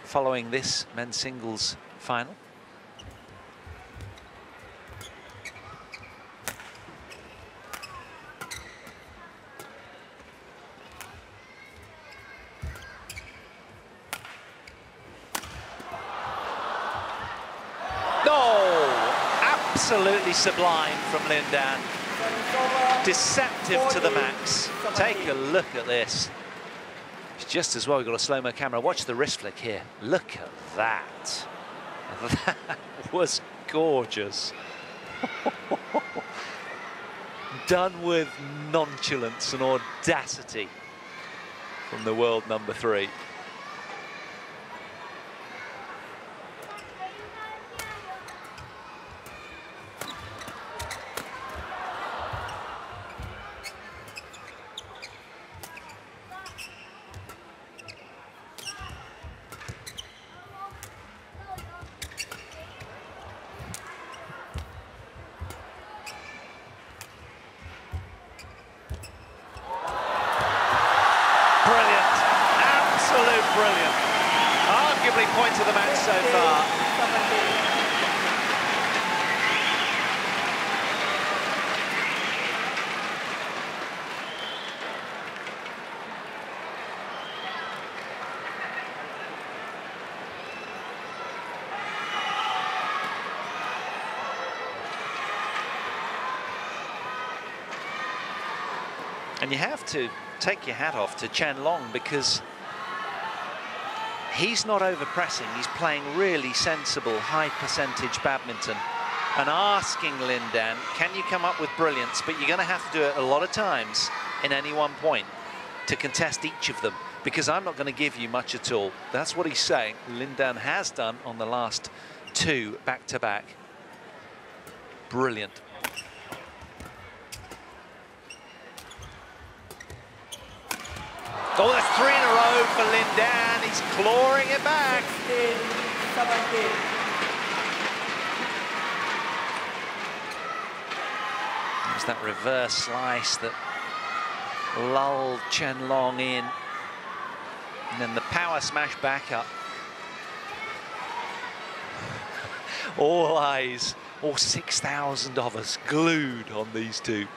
following this men's singles final. Absolutely sublime from Lin Dan. Deceptive to the max. Take a look at this. It's just as well we've got a slow-mo camera. Watch the wrist flick here. Look at that. That was gorgeous. Done with nonchalance and audacity from the world number 3. Brilliant. Arguably point of the match so far. And you have to take your hat off to Chen Long because he's not over-pressing, he's playing really sensible, high-percentage badminton and asking Lin Dan, can you come up with brilliance? But you're going to have to do it a lot of times in any one point to contest each of them, because I'm not going to give you much at all. That's what he's saying. Lin Dan has done on the last 2 back-to-back. Brilliant. Oh, that's 3 in a row for Lin Dan. He's clawing it back. 16-17. There's that reverse slice that lulled Chen Long in. And then the power smash back up. All eyes, all 6,000 of us glued on these two.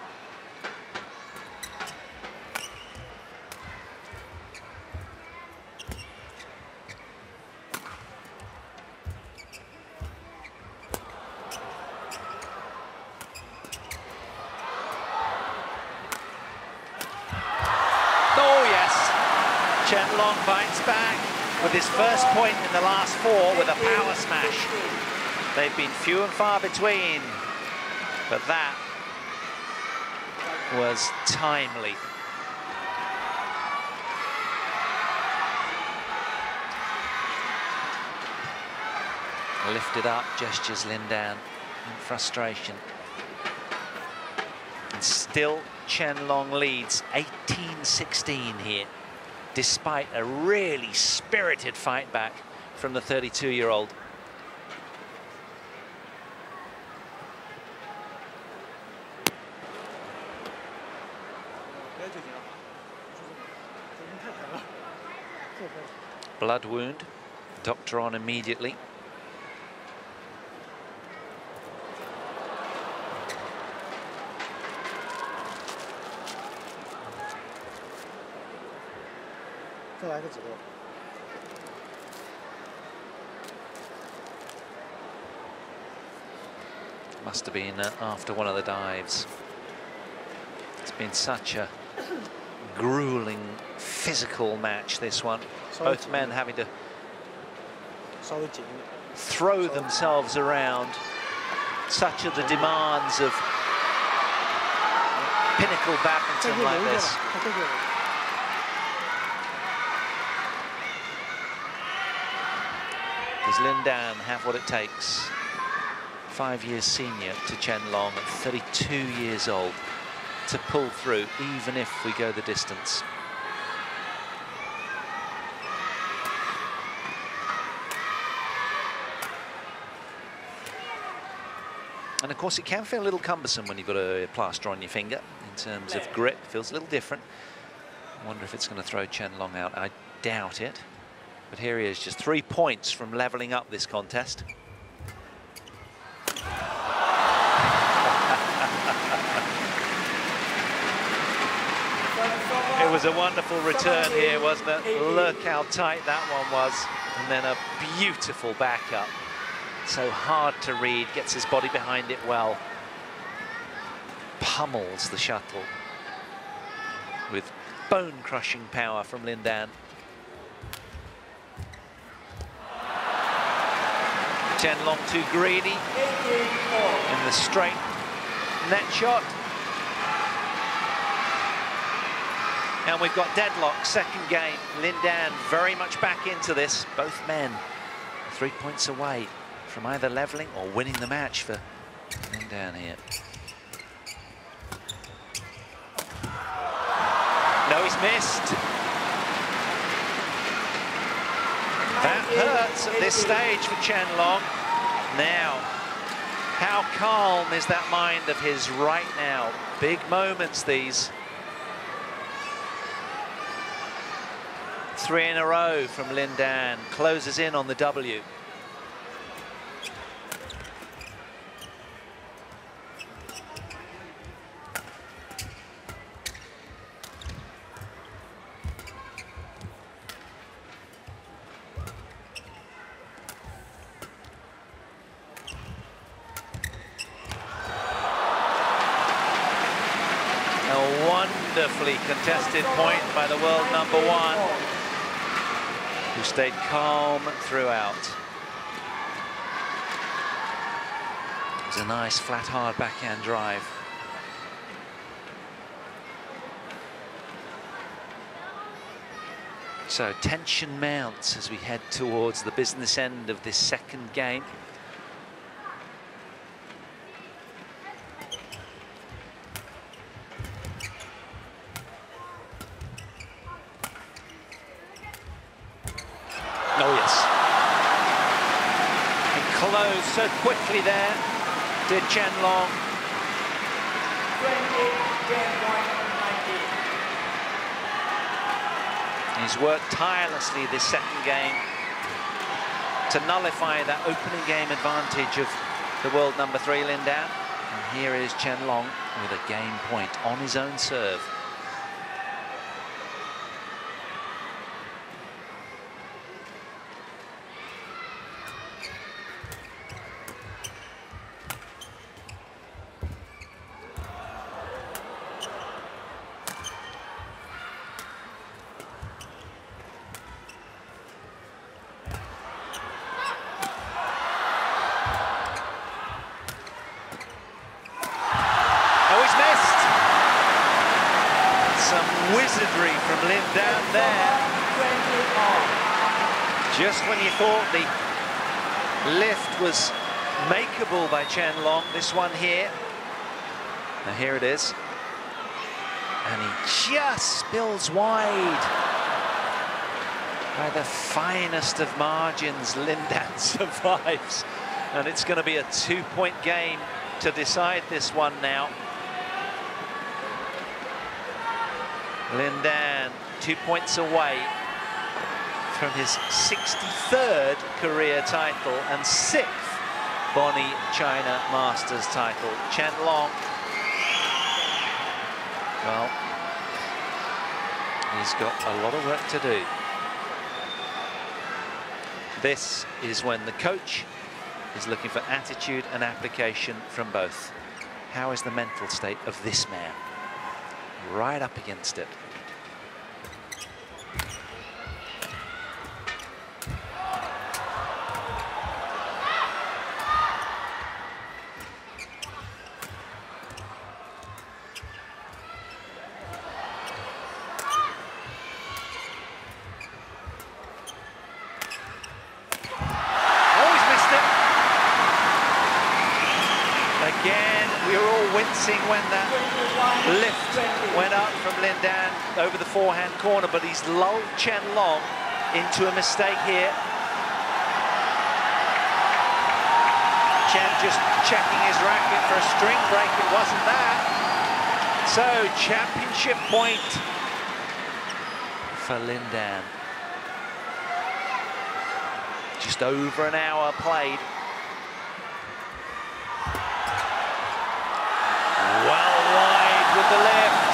Chen Long bites back with his first point in the last 4 with a power smash. They've been few and far between, but that was timely. Lifted up, gestures Lin Dan in frustration. And still Chen Long leads 18-16 here, despite a really spirited fight back from the 32-year-old. Blood wound, doctor on immediately. Must have been after one of the dives. It's been such a grueling, physical match, this one. Both men having to throw themselves around. Such are the demands of pinnacle badminton like this. Does Lin Dan have what it takes? 5 years senior to Chen Long at 32 years old to pull through, even if we go the distance. And of course, it can feel a little cumbersome when you've got a plaster on your finger in terms of grip. Feels a little different. I wonder if it's going to throw Chen Long out. I doubt it. But here he is, just 3 points from leveling up this contest. It was a wonderful return here, wasn't it? Look how tight that one was. And then a beautiful backup. So hard to read, gets his body behind it well. Pummels the shuttle with bone-crushing power from Lin Dan. Chen Long too greedy in the straight net shot. And we've got deadlock, second game. Lin Dan very much back into this. Both men 3 points away from either leveling or winning the match for Lin Dan here. No, he's missed. That hurts at this stage for Chen Long. Now, how calm is that mind of his right now? Big moments, these. 3 in a row from Lin Dan. Closes in on the W. Wonderfully contested point by the world #1, who stayed calm throughout. It was a nice flat hard backhand drive. So tension mounts as we head towards the business end of this second game. So quickly there, did Chen Long. He's worked tirelessly this second game to nullify that opening game advantage of the world #3, Lin Dan. And here is Chen Long with a game point on his own serve. Wizardry from Lin Dan there. Just when you thought the lift was makeable by Chen Long, this one here. Now here it is. And he just spills wide. By the finest of margins, Lin Dan survives. And it's going to be a 2-point game to decide this one now. Lin Dan 2 points away from his 63rd career title and 6th Bonny China Masters title. Chen Long, well, he's got a lot of work to do. This is when the coach is looking for attitude and application from both. How is the mental state of this man? Right up against it. When that lift went up from Lindan over the forehand corner, but he's lulled Chen Long into a mistake here. Chen just checking his racket for a string break, it wasn't that. So, championship point for Lindan. Just over an hour played. Well wide with the lift.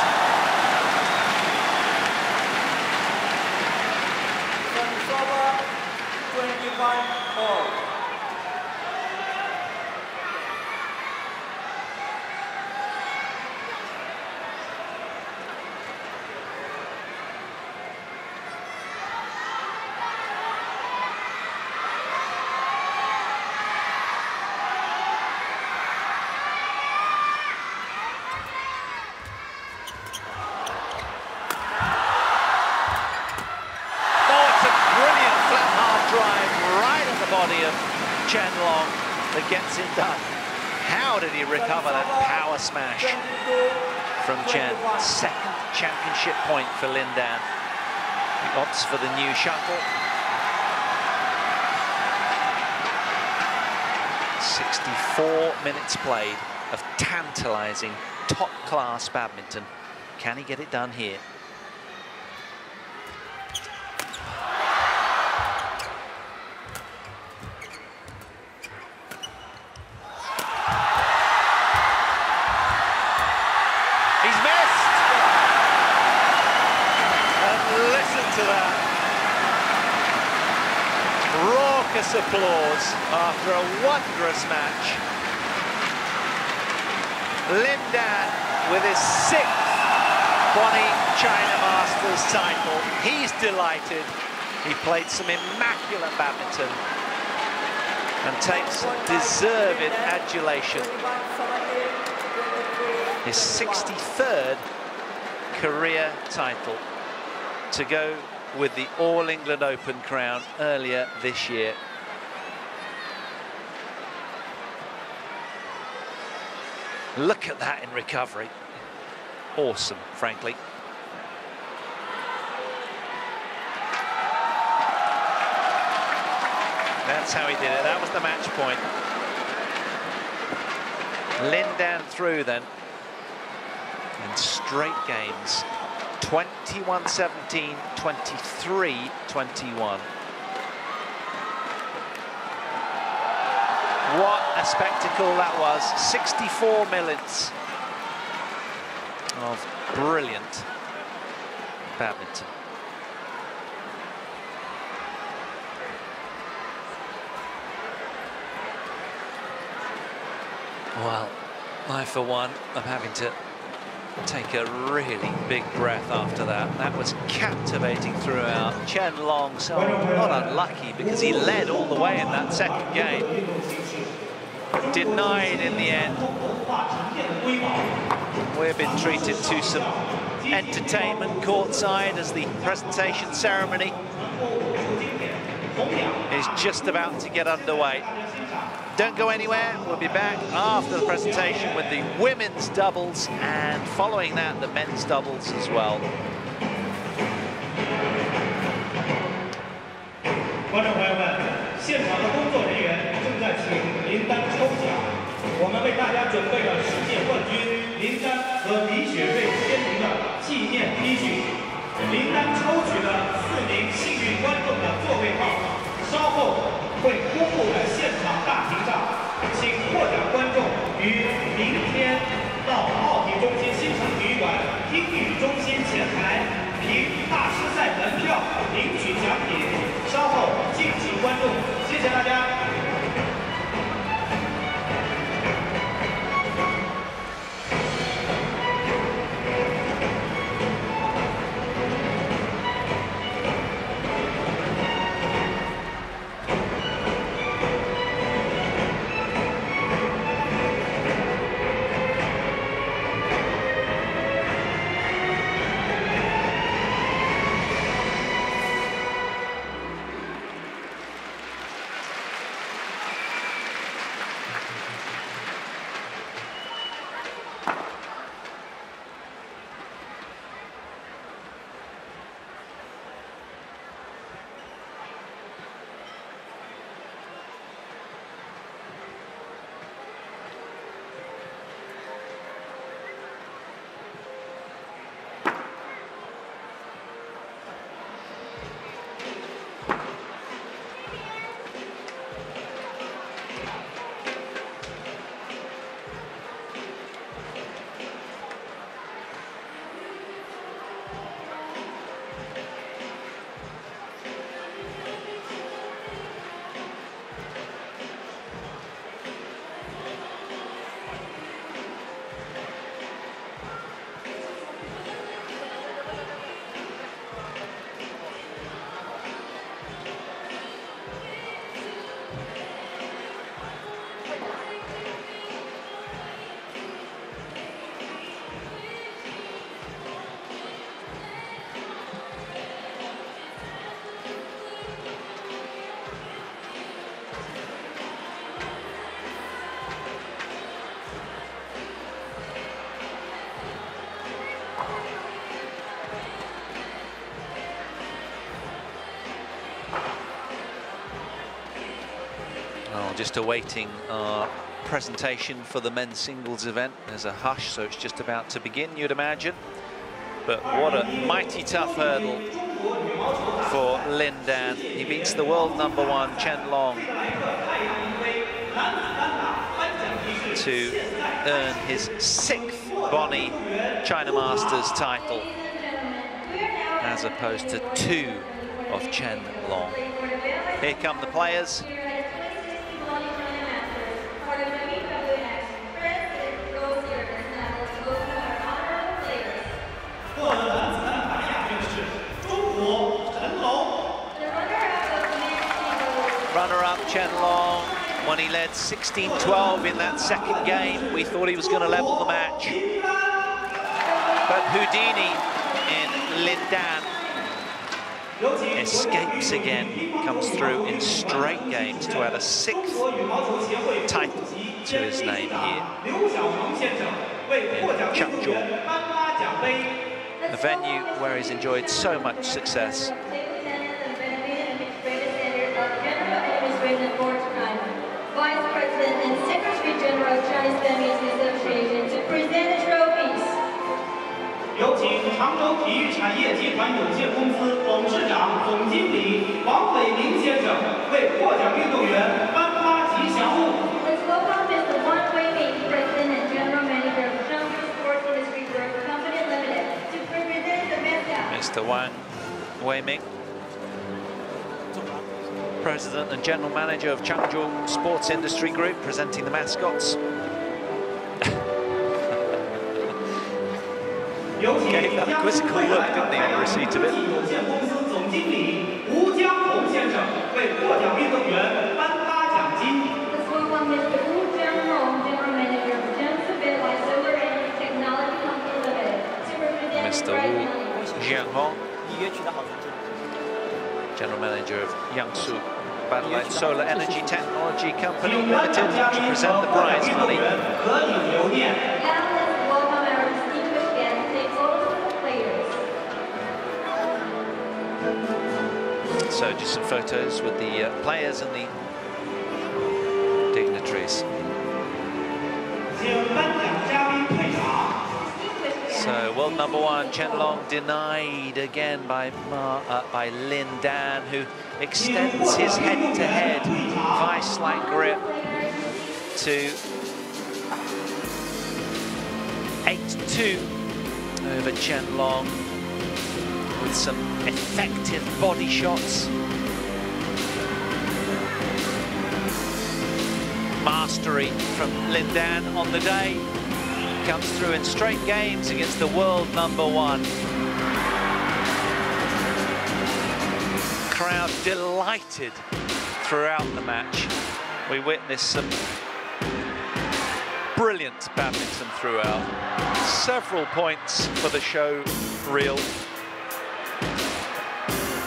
Service over, 21-all. Chen Long that gets it done. How did he recover that power smash from Chen? Second championship point for Lindan. He opts for the new shuttle. 64 minutes played of tantalizing, top-class badminton. Can he get it done here? Applause after a wondrous match. Lindan with his 6th Bonny China Masters title. He's delighted. He played some immaculate badminton and takes deserved adulation. His 63rd career title to go with the All England Open crown earlier this year. Look at that in recovery. Awesome, frankly. That's how he did it. That was the match point. Lindan through then in straight games. 21-17, 23-21. What a spectacle that was. 64 minutes of brilliant badminton. Well, I for one am having to take a really big breath after that. That was captivating throughout. Chen Long, so not unlucky because he led all the way in that second game. Denied in the end. We've been treated to some entertainment courtside as the presentation ceremony is just about to get underway. Don't go anywhere, we'll be back after the presentation with the women's doubles and following that the men's doubles as well. 观众朋友们，现场的工作人员正在请林丹抽奖，我们为大家准备了世界冠军林丹和李雪芮签名的纪念 T 恤。林丹抽取了4名幸运观众的座位号，稍后会公布在现场大屏上，请获奖观众于明天到奥体中心新城体育馆英语中心前台凭大师赛门票领取奖品。稍后敬请关注，谢谢大家。Well, just awaiting our presentation for the men's singles event. There's a hush, so it's just about to begin, you'd imagine. But what a mighty tough hurdle for Lin Dan. He beats the world #1 Chen Long to earn his 6th Bonny China Masters title, as opposed to 2 of Chen Long. Here come the players. Runner-up Chen Long, when he led 16-12 in that second game, we thought he was going to level the match. But Houdini in Lin Dan escapes again, comes through in straight games to add a 6th title to his name here in Changzhou, a venue where he's enjoyed so much success. Vice President and Secretary General of Chinese Badminton Association to present the trophies. 有请常州体育产业集团有限公司董事长、总经理王伟明先生为获奖运动员颁发吉祥物。Let's welcome Mr. Wang Weiming, President and General Manager of Changzhou Sports Industry Group Company Limited, to present the mascot. Mr. Wang Weiming, President and General Manager of Changzhou Sports Industry Group, presenting the mascots. Gave that a quizzical look, didn't he, on the receipt of it? Mr. Wu Jianhong, General Manager of Jiangsu Badlight Solar Energy Technology Company Limited, to present the prize money. So just some photos with the players and the dignitaries. So world #1 Chen Long denied again by Lin Dan, who extends his head-to-head vice-like grip to 8-2 over Chen Long, with some effective body shots. Mastery from Lin Dan on the day. Comes through in straight games against the world #1. Crowd delighted throughout the match. We witnessed some brilliant badminton throughout. Several points for the show reel.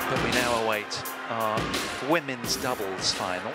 But we now await our women's doubles final.